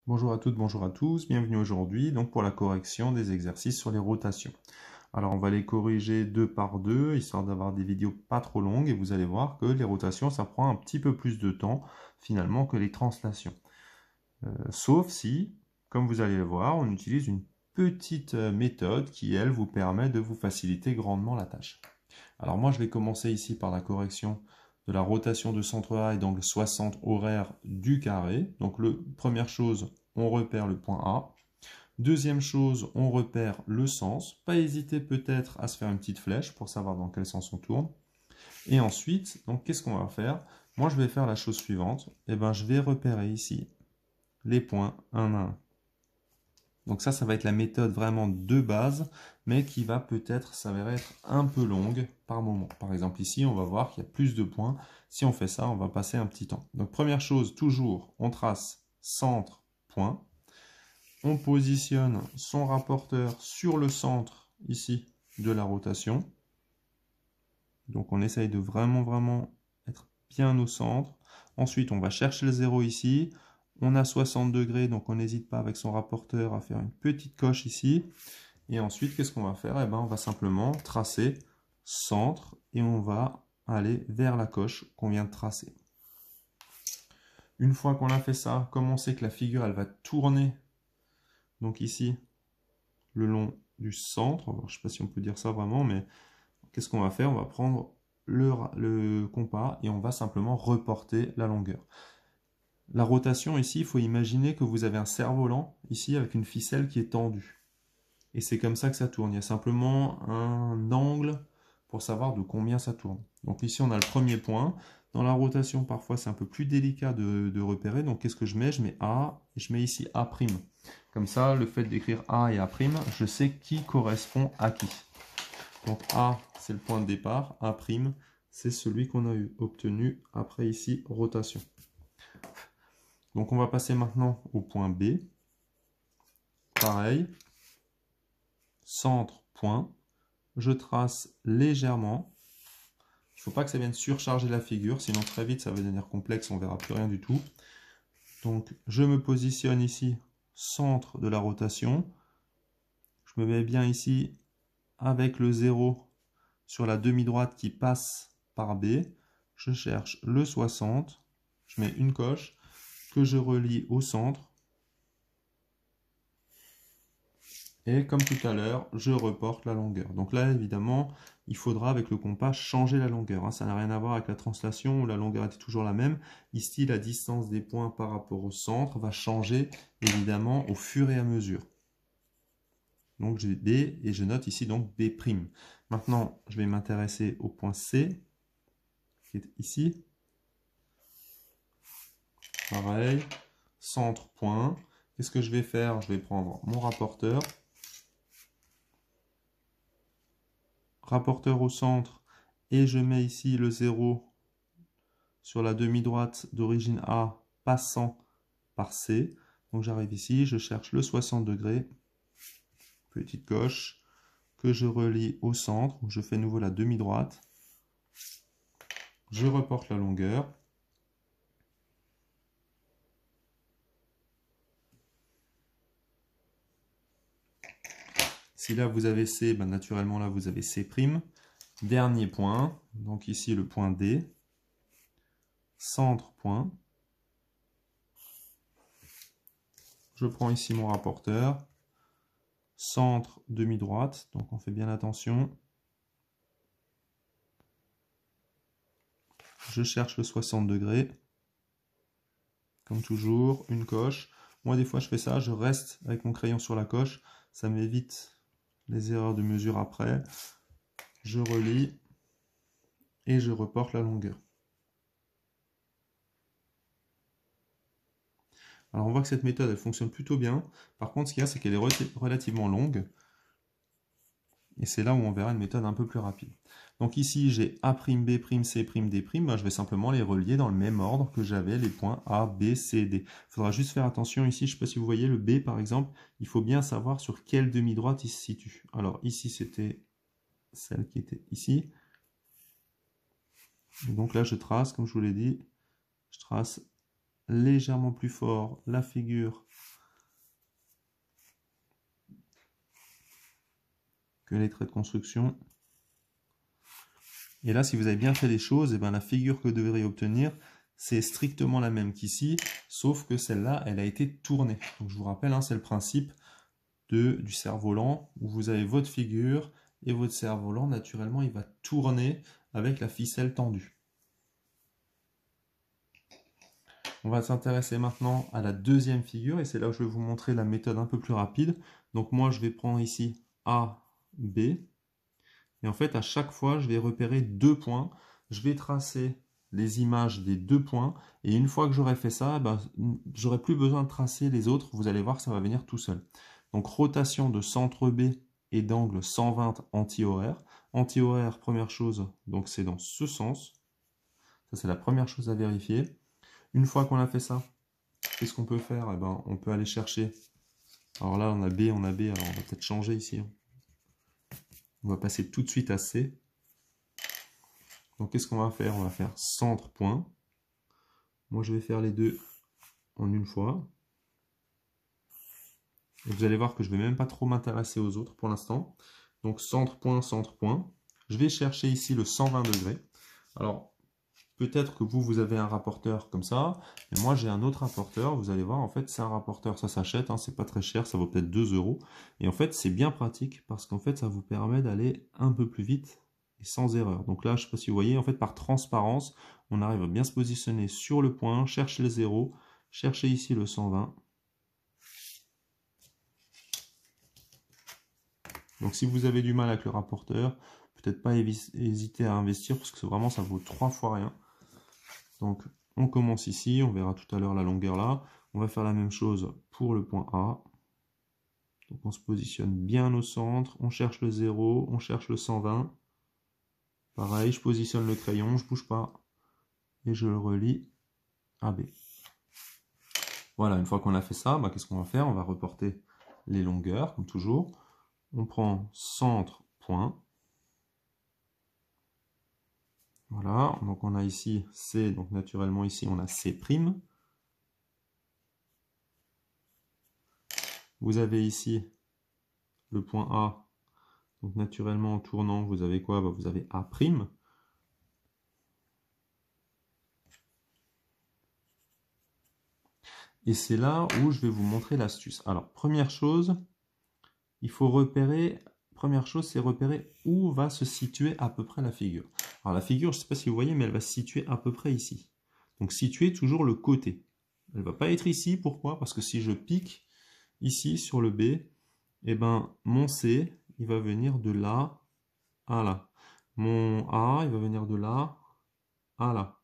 Bonjour à toutes, bonjour à tous, bienvenue aujourd'hui donc pour la correction des exercices sur les rotations. Alors on va les corriger deux par deux, histoire d'avoir des vidéos pas trop longues, et vous allez voir que les rotations ça prend un petit peu plus de temps finalement que les translations. Sauf si, comme vous allez le voir, on utilise une petite méthode qui elle vous permet de vous faciliter grandement la tâche. Alors moi je vais commencer ici par la correction de la rotation de centre A et d'angle 60 horaire du carré. Donc première chose, on repère le point A. Deuxième chose, on repère le sens. Pas hésiter peut-être à se faire une petite flèche pour savoir dans quel sens on tourne. Et ensuite, donc qu'est-ce qu'on va faire? Moi je vais faire la chose suivante. Je vais repérer ici les points un à un. Donc ça va être la méthode vraiment de base, mais qui va peut-être s'avérer être un peu longue par moment. Par exemple ici, on va voir qu'il y a plus de points. Si on fait ça, on va passer un petit temps. Donc première chose, toujours, on trace centre, point. On positionne son rapporteur sur le centre, ici, de la rotation. Donc on essaye de vraiment être bien au centre. Ensuite, on va chercher le 0 ici. On a 60 degrés, donc on n'hésite pas avec son rapporteur à faire une petite coche ici. Et ensuite, qu'est-ce qu'on va faire? On va simplement tracer centre et on va aller vers la coche qu'on vient de tracer. Une fois qu'on a fait ça, comme on sait que la figure elle va tourner, donc ici, le long du centre, je ne sais pas si on peut dire ça vraiment, mais qu'est-ce qu'on va faire? On va prendre le compas et on va simplement reporter la longueur. La rotation ici, il faut imaginer que vous avez un cerf-volant ici avec une ficelle qui est tendue. Et c'est comme ça que ça tourne. Il y a simplement un angle pour savoir de combien ça tourne. Donc ici, on a le premier point. Dans la rotation, parfois, c'est un peu plus délicat de repérer. Donc qu'est-ce que je mets? Je mets A et je mets ici A'. Comme ça, le fait d'écrire A et A', je sais qui correspond à qui. Donc A, c'est le point de départ. A', c'est celui qu'on a obtenu après ici, rotation. Donc on va passer maintenant au point B. Pareil, centre, point. Je trace légèrement. Il ne faut pas que ça vienne surcharger la figure, sinon très vite ça va devenir complexe, on ne verra plus rien du tout. Donc je me positionne ici, centre de la rotation. Je me mets bien ici avec le 0 sur la demi-droite qui passe par B. Je cherche le 60. Je mets une coche que je relie au centre. Et comme tout à l'heure, je reporte la longueur. Donc là, évidemment, il faudra avec le compas changer la longueur. Ça n'a rien à voir avec la translation où la longueur était toujours la même. Ici, la distance des points par rapport au centre va changer évidemment au fur et à mesure. Donc j'ai B et je note ici donc B'. Maintenant, je vais m'intéresser au point C, qui est ici. Pareil, centre, point. Qu'est-ce que je vais faire? Je vais prendre mon rapporteur. Rapporteur au centre, et je mets ici le 0 sur la demi-droite d'origine A passant par C. Donc j'arrive ici, je cherche le 60 degrés, petite coche, que je relie au centre, où je fais à nouveau la demi-droite. Je reporte la longueur. Si là vous avez C, naturellement là vous avez C'. Dernier point, donc ici le point D. Centre, point. Je prends ici mon rapporteur. Centre, demi-droite, donc on fait bien attention. Je cherche le 60 degrés. Comme toujours, une coche. Moi, des fois, je fais ça, je reste avec mon crayon sur la coche. Ça m'évite les erreurs de mesure après. Je relie et je reporte la longueur. Alors, on voit que cette méthode, elle fonctionne plutôt bien. Par contre, ce qu'il y a, c'est qu'elle est relativement longue. Et c'est là où on verra une méthode un peu plus rapide. Donc ici, j'ai A', B', C', D'. Je vais simplement les relier dans le même ordre que j'avais les points A, B, C, D. Il faudra juste faire attention ici, je ne sais pas si vous voyez le B par exemple, il faut bien savoir sur quelle demi-droite il se situe. Alors ici, c'était celle qui était ici. Et donc là, je trace, comme je vous l'ai dit, je trace légèrement plus fort la figure que les traits de construction. Et là, si vous avez bien fait les choses, et ben, la figure que vous devriez obtenir, c'est strictement la même qu'ici, sauf que celle-là, elle a été tournée. Donc je vous rappelle, hein, c'est le principe du cerf-volant, où vous avez votre figure, et votre cerf-volant, naturellement, il va tourner avec la ficelle tendue. On va s'intéresser maintenant à la deuxième figure, et c'est là où je vais vous montrer la méthode un peu plus rapide. Donc moi, je vais prendre ici A, B, et en fait, à chaque fois, je vais repérer 2 points. Je vais tracer les images des 2 points, et une fois que j'aurai fait ça, ben, j'aurai plus besoin de tracer les autres. Vous allez voir que ça va venir tout seul. Donc rotation de centre B et d'angle 120 anti-horaire. Anti-horaire, première chose, donc c'est dans ce sens. Ça, c'est la première chose à vérifier. Une fois qu'on a fait ça, qu'est-ce qu'on peut faire? Eh ben, on peut aller chercher. Alors là, on a B, alors on va peut-être changer ici. On va passer tout de suite à C. Donc qu'est-ce qu'on va faire? On va faire centre, point. Moi, je vais faire les deux en une fois. Et vous allez voir que je ne vais même pas trop m'intéresser aux autres pour l'instant. Donc centre, point, centre, point. Je vais chercher ici le 120 degrés. Alors, peut-être que vous avez un rapporteur comme ça, mais moi j'ai un autre rapporteur. Vous allez voir, en fait, c'est un rapporteur, ça s'achète, hein, c'est pas très cher, ça vaut peut-être 2 €. Et en fait, c'est bien pratique parce qu'en fait, ça vous permet d'aller un peu plus vite et sans erreur. Donc là, je ne sais pas si vous voyez, en fait, par transparence, on arrive à bien se positionner sur le point, chercher le 0, chercher ici le 120. Donc si vous avez du mal avec le rapporteur, peut-être pas hésiter à investir parce que vraiment ça vaut 3 fois rien. Donc on commence ici, on verra tout à l'heure la longueur là. On va faire la même chose pour le point A. Donc on se positionne bien au centre, on cherche le 0, on cherche le 120. Pareil, je positionne le crayon, je ne bouge pas. Et je le relie à B. Voilà, une fois qu'on a fait ça, bah, qu'est-ce qu'on va faire? On va reporter les longueurs, comme toujours. On prend centre, point. Voilà, donc on a ici C, donc naturellement ici on a C'. Vous avez ici le point A, donc naturellement en tournant, vous avez quoi? Bah, vous avez A'. Et c'est là où je vais vous montrer l'astuce. Alors, première chose, il faut repérer, première chose, c'est repérer où va se situer à peu près la figure. Alors la figure, je ne sais pas si vous voyez, mais elle va se situer à peu près ici. Donc situer toujours le côté. Elle ne va pas être ici, pourquoi? Parce que si je pique ici sur le B, eh ben, mon C, il va venir de là à là. Mon A, il va venir de là à là.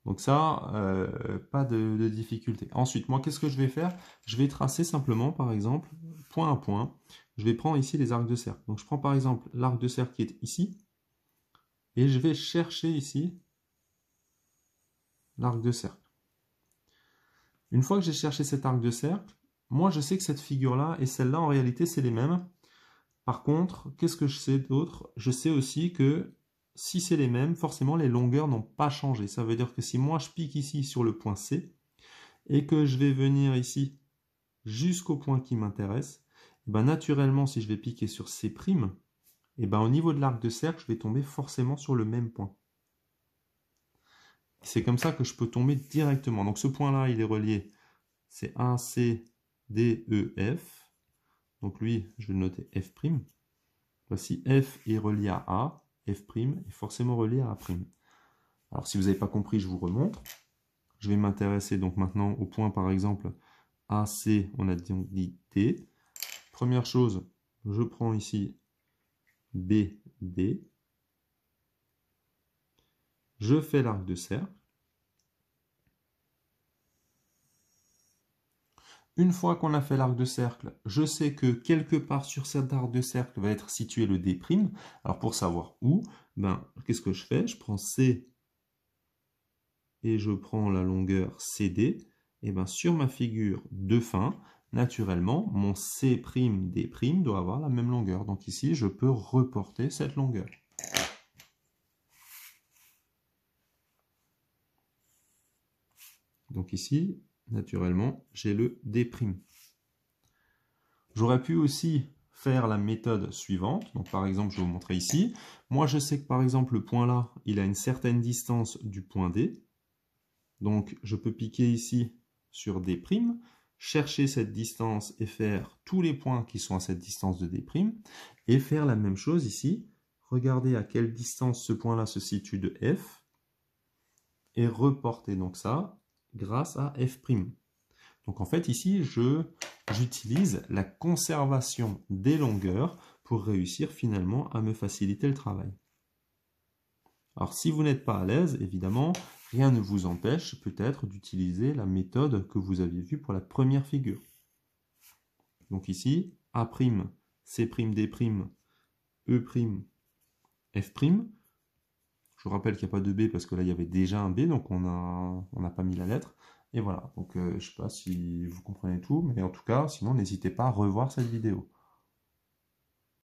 Donc ça, pas de difficulté. Ensuite, moi, qu'est-ce que je vais faire? Je vais tracer simplement, par exemple, point à point. Je vais prendre ici les arcs de cercle. Donc je prends par exemple l'arc de cercle qui est ici, et je vais chercher ici l'arc de cercle. Une fois que j'ai cherché cet arc de cercle, moi je sais que cette figure-là et celle-là, en réalité, c'est les mêmes. Par contre, qu'est-ce que je sais d'autre? Je sais aussi que si c'est les mêmes, forcément les longueurs n'ont pas changé. Ça veut dire que si moi je pique ici sur le point C, et que je vais venir ici jusqu'au point qui m'intéresse, ben naturellement, si je vais piquer sur C', et ben au niveau de l'arc de cercle, je vais tomber forcément sur le même point. C'est comme ça que je peux tomber directement. Donc ce point-là, il est relié, c'est A, C, D, E, F. Donc lui, je vais le noter F'. Voici F est relié à A, F' est forcément relié à A'. Alors si vous n'avez pas compris, je vous remontre. Je vais m'intéresser donc maintenant au point par exemple AC, on a dit D. Première chose, je prends ici BD. Je fais l'arc de cercle. Une fois qu'on a fait l'arc de cercle, je sais que quelque part sur cet arc de cercle va être situé le D'. Alors pour savoir où, ben, qu'est-ce que je fais? Je prends C et je prends la longueur CD. Et ben, sur ma figure de fin, naturellement, mon C'D' doit avoir la même longueur. Donc ici, je peux reporter cette longueur. Donc ici, naturellement, j'ai le D'. J'aurais pu aussi faire la méthode suivante. Donc par exemple, je vais vous montrer ici. Moi, je sais que par exemple, le point là, il a une certaine distance du point D. Donc je peux piquer ici sur D', chercher cette distance et faire tous les points qui sont à cette distance de D', et faire la même chose ici. Regardez à quelle distance ce point-là se situe de F, et reporter donc ça grâce à F'. Donc en fait ici, j'utilise la conservation des longueurs pour réussir finalement à me faciliter le travail. Alors si vous n'êtes pas à l'aise, évidemment, rien ne vous empêche peut-être d'utiliser la méthode que vous aviez vue pour la première figure. Donc ici, A', C', D', E', F'. Je vous rappelle qu'il n'y a pas de B parce que là il y avait déjà un B, donc on n'a pas mis la lettre. Et voilà, donc je ne sais pas si vous comprenez tout, mais en tout cas, sinon n'hésitez pas à revoir cette vidéo.